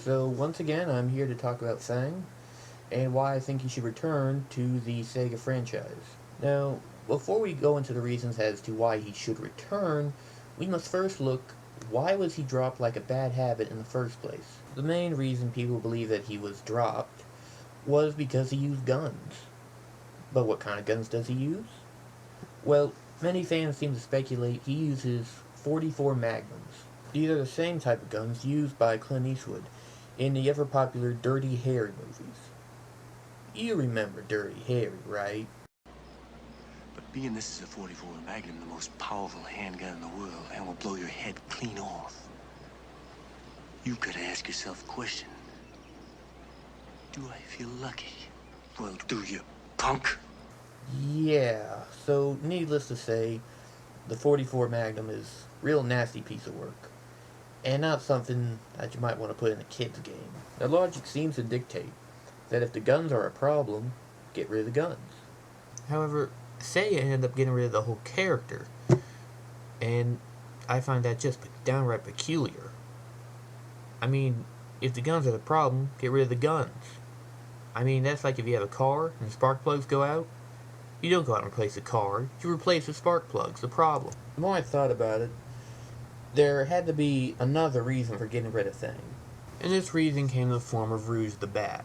So once again, I'm here to talk about Fang and why I think he should return to the Sega franchise. Now, before we go into the reasons as to why he should return, we must first look why was he dropped like a bad habit in the first place. The main reason people believe that he was dropped was because he used guns. But what kind of guns does he use? Well, many fans seem to speculate he uses 44 Magnums. These are the same type of guns used by Clint Eastwood in the ever-popular Dirty Harry movies. You remember Dirty Harry, right? But being this is a 44 Magnum, the most powerful handgun in the world, and will blow your head clean off, you gotta ask yourself a question. Do I feel lucky? Well, do you, punk? Yeah, so needless to say, the 44 Magnum is a real nasty piece of work, and not something that you might want to put in a kid's game. The logic seems to dictate that if the guns are a problem, get rid of the guns. However, Sega ended up getting rid of the whole character, and I find that just downright peculiar. I mean, if the guns are the problem, get rid of the guns. I mean, that's like if you have a car and the spark plugs go out. You don't go out and replace the car, you replace the spark plugs, the problem. The more I thought about it, there had to be another reason for getting rid of Fang. And this reason came in the form of Rouge the Bat.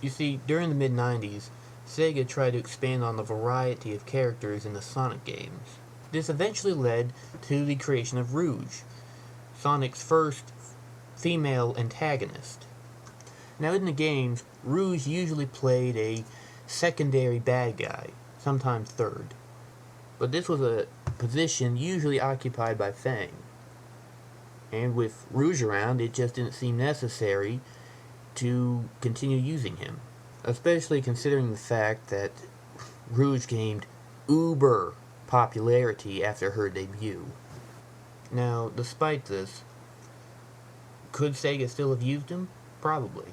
You see, during the mid-90s, Sega tried to expand on the variety of characters in the Sonic games. This eventually led to the creation of Rouge, Sonic's first female antagonist. Now in the games, Rouge usually played a secondary bad guy, sometimes third. But this was a position usually occupied by Fang. And with Rouge around, it just didn't seem necessary to continue using him. Especially considering the fact that Rouge gained uber popularity after her debut. Now, despite this, could Sega still have used him? Probably.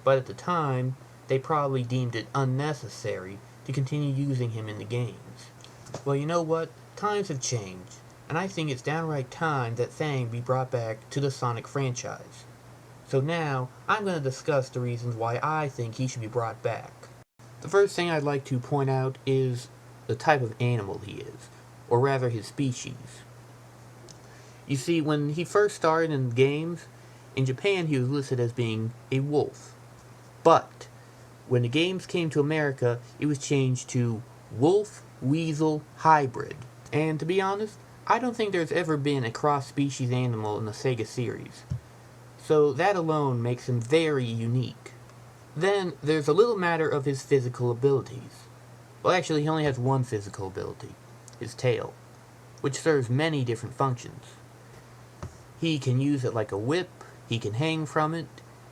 But at the time, they probably deemed it unnecessary to continue using him in the games. Well, you know what? Times have changed, and I think it's downright time that Fang be brought back to the Sonic franchise. So now, I'm going to discuss the reasons why I think he should be brought back. The first thing I'd like to point out is the type of animal he is, or rather his species. You see, when he first started in games, in Japan he was listed as being a wolf. But when the games came to America, it was changed to wolf-weasel hybrid. And to be honest, I don't think there's ever been a cross-species animal in the Sega series. So that alone makes him very unique. Then there's a little matter of his physical abilities. Well, actually, he only has one physical ability, his tail, which serves many different functions. He can use it like a whip, he can hang from it,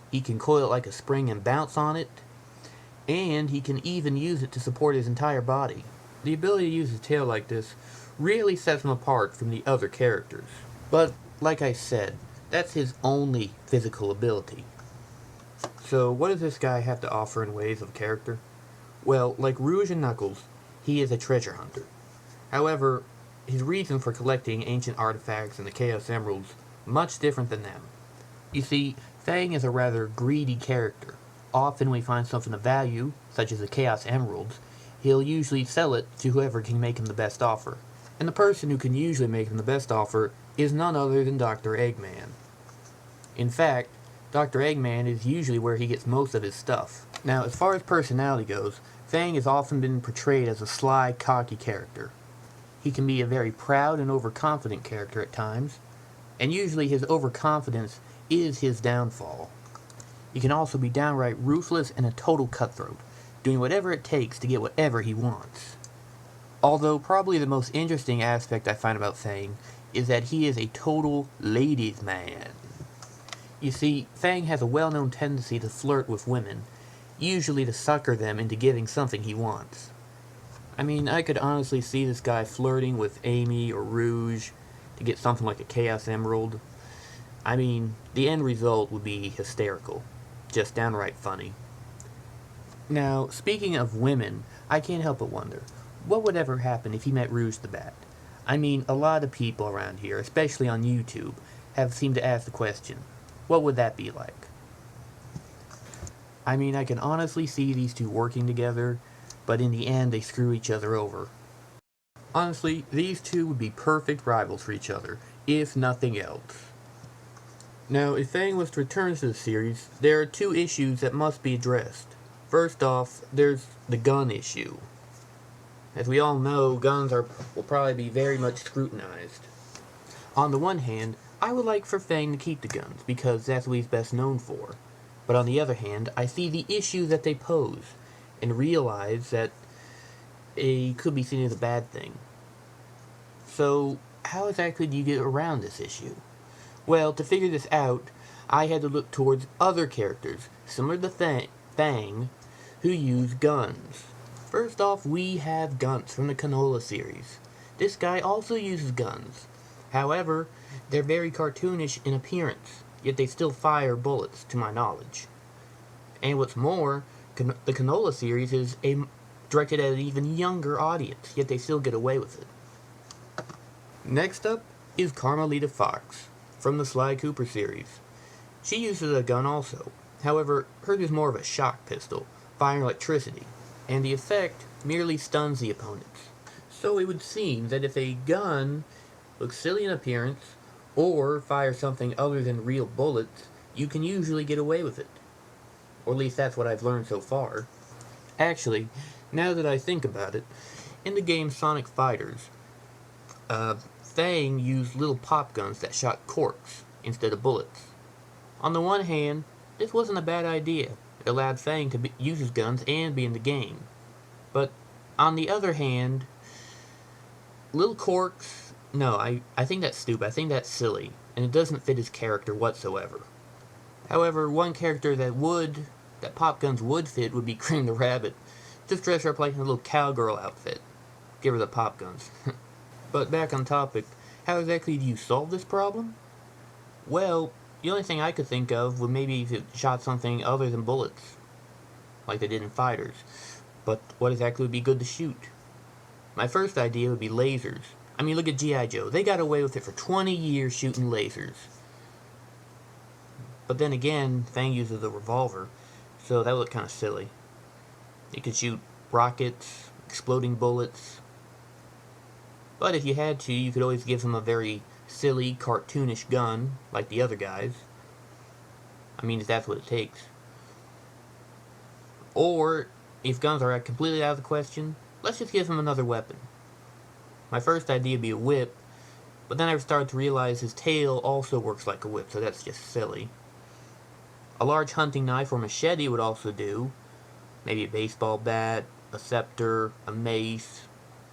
he can coil it like a spring and bounce on it, and he can even use it to support his entire body. The ability to use his tail like this really sets him apart from the other characters. But, like I said, that's his only physical ability. So what does this guy have to offer in ways of character? Well, like Rouge and Knuckles, he is a treasure hunter. However, his reason for collecting ancient artifacts and the Chaos Emeralds much different than them. You see, Fang is a rather greedy character. Often when he finds something of value, such as the Chaos Emeralds, he'll usually sell it to whoever can make him the best offer. And the person who can usually make him the best offer is none other than Dr. Eggman. In fact, Dr. Eggman is usually where he gets most of his stuff. Now, as far as personality goes, Fang has often been portrayed as a sly, cocky character. He can be a very proud and overconfident character at times, and usually his overconfidence is his downfall. He can also be downright ruthless and a total cutthroat, doing whatever it takes to get whatever he wants. Although probably the most interesting aspect I find about Fang is that he is a total ladies' man. You see, Fang has a well-known tendency to flirt with women, usually to sucker them into giving something he wants. I mean, I could honestly see this guy flirting with Amy or Rouge to get something like a Chaos Emerald. I mean, the end result would be hysterical. Just downright funny. Now, speaking of women, I can't help but wonder, what would ever happen if he met Rouge the Bat? I mean, a lot of people around here, especially on YouTube, have seemed to ask the question, what would that be like? I mean, I can honestly see these two working together, but in the end they screw each other over. Honestly, these two would be perfect rivals for each other, if nothing else. Now, if Fang was to return to the series, there are two issues that must be addressed. First off, there's the gun issue. As we all know, guns will probably be very much scrutinized. On the one hand, I would like for Fang to keep the guns, because that's what he's best known for. But on the other hand, I see the issue that they pose, and realize that it could be seen as a bad thing. So, how exactly do you get around this issue? Well, to figure this out, I had to look towards other characters, similar to Fang, who use guns. First off, we have Guns from the Canola series. This guy also uses guns. However, they're very cartoonish in appearance, yet they still fire bullets, to my knowledge. And what's more, the Canola series is directed at an even younger audience, yet they still get away with it. Next up is Carmelita Fox, from the Sly Cooper series. She uses a gun also. However, hers is more of a shock pistol, firing electricity, and the effect merely stuns the opponents. So it would seem that if a gun looks silly in appearance, or fires something other than real bullets, you can usually get away with it. Or at least that's what I've learned so far. Actually, now that I think about it, in the game Sonic Fighters, Fang used little pop guns that shot corks instead of bullets. On the one hand, this wasn't a bad idea. It allowed Fang to use his guns and be in the game. But on the other hand, little corks, no, I think that's stupid. I think that's silly, and it doesn't fit his character whatsoever. However, one character that pop guns would fit would be Cream the Rabbit. Just dress her up like in a little cowgirl outfit. Give her the pop guns. But back on topic, how exactly do you solve this problem? Well, the only thing I could think of would maybe if it shot something other than bullets, like they did in Fighters. But what exactly would be good to shoot? My first idea would be lasers. I mean, look at G.I. Joe. They got away with it for 20 years shooting lasers. But then again, Fang uses a revolver, so that would look kind of silly. You could shoot rockets, exploding bullets. But if you had to, you could always give him a very silly, cartoonish gun, like the other guys. I mean, if that's what it takes. Or, if guns are completely out of the question, let's just give him another weapon. My first idea would be a whip, but then I started to realize his tail also works like a whip, so that's just silly. A large hunting knife or machete would also do. Maybe a baseball bat, a scepter, a mace,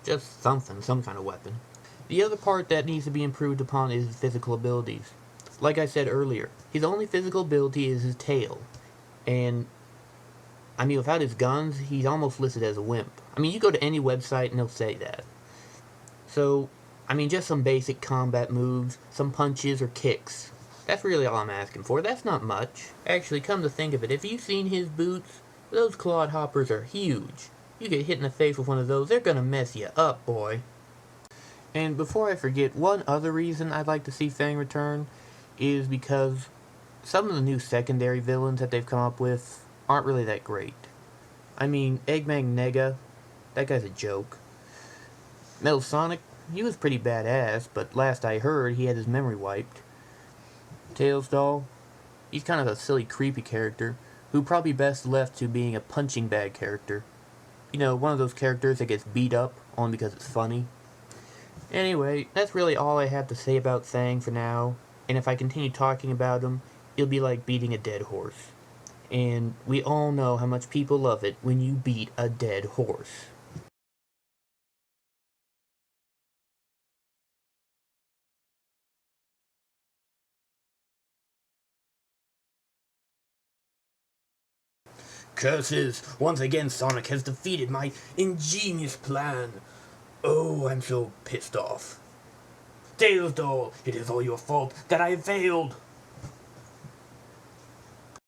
just something, some kind of weapon. The other part that needs to be improved upon is his physical abilities. Like I said earlier, his only physical ability is his tail. And, I mean, without his guns, he's almost listed as a wimp. I mean, you go to any website and they'll say that. So, I mean, just some basic combat moves, some punches or kicks. That's really all I'm asking for. That's not much. Actually, come to think of it, if you've seen his boots, those clodhoppers are huge. You get hit in the face with one of those, they're gonna mess you up, boy. And before I forget, one other reason I'd like to see Fang return is because some of the new secondary villains that they've come up with aren't really that great. I mean, Eggman Nega, that guy's a joke. Metal Sonic, he was pretty badass, but last I heard, he had his memory wiped. Tails Doll, he's kind of a silly, creepy character, who probably best left to being a punching bag character. You know, one of those characters that gets beat up only because it's funny. Anyway, that's really all I have to say about Fang for now, and if I continue talking about him, it'll be like beating a dead horse. And we all know how much people love it when you beat a dead horse. Curses! Once again Sonic has defeated my ingenious plan. Oh, I'm so pissed off. Tails Doll, it is all your fault that I failed.